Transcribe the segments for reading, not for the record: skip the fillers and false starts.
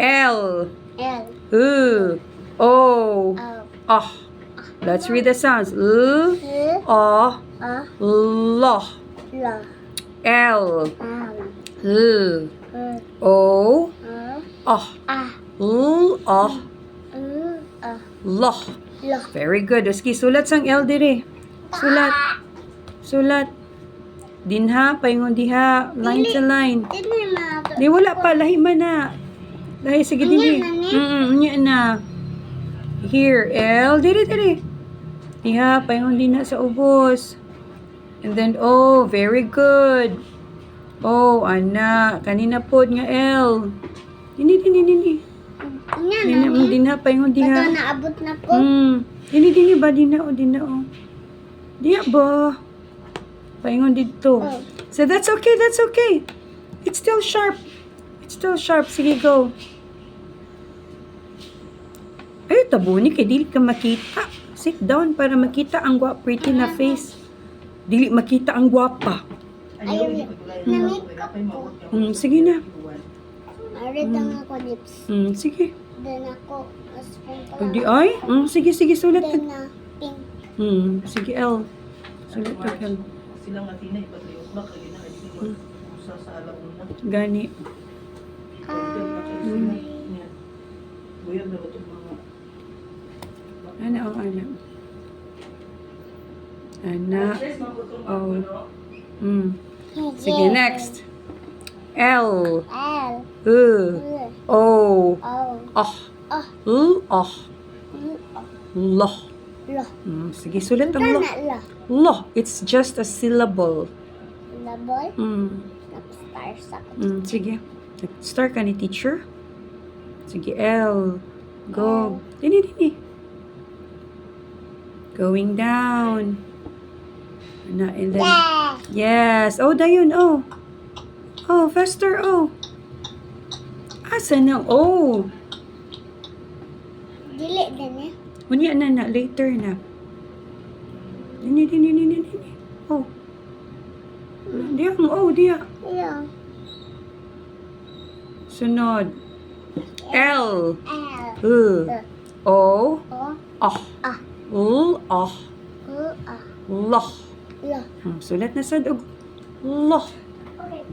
L. L. O. O. Ah. Let's read the sounds. L. O. A. Lo. Lo. L. L. L. O. Ah. A. L. O. A. Lo. Lo. Very good. Oski, sulat sang L dire. Sulat. Sulat. Dinha, paingon diha. Line to line. Dili na. Di wala pa. Lahi man na. Lahi, sige din. Unya na. Here, L. Dire. Diha, paingon din na sa ubos. And then, O. Very good. O, ana. Kanina po nga L. Dini. Dinha, paingon diha. Ito naabot na po. Dini ba? Dina o. Diya ba? Paingon dito. Oh. So that's okay. It's still sharp. Sige, go. Ay, tabuni kay dili ka makita. Sit down para makita ang pretty na face. Dili makita ang gwapa. Ayun. Na-make up po. Sige na. Arita nga ako lips. Sige. Then ako. Di ay? Sige, sulat ka. Then na pink. Sige, L. Sulat ka, L. Silang Athena, ipatriyok na, kaya na, ay sila, usa sa alauna. Gani. Buyag na ba itong mga... Ano ang anak? Anak. Oh. Sige, next. L. L. O. O. Ah. Ah. L. Ah. Lo. Lo. Sige, sulat ang lo. Kana lo. Lo. It's just a syllable. Labol. Nag-star sa Sige. Start ka ni teacher. Sige, L. Go. Dini. Going down. And then, yes. Oh, dayon. Oh, faster. Oh. Asa na? Oh. Dili din eh. Unya na. Later na. Dini. Oh. Diya. Diya. Yeah. Sunod. L. L. O. O. Ah. Ah. L. Ah. U. A. Lo. Lo. Sulat na sa dug. Lo. Okay.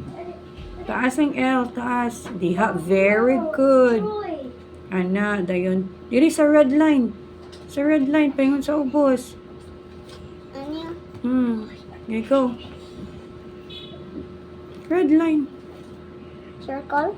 Taas ang L. Taas. Diha. Very good. Ana, dayon. Diri sa red line. Sa red line. Paingon sa ubos. Ano? Here you go. Red line. Circle?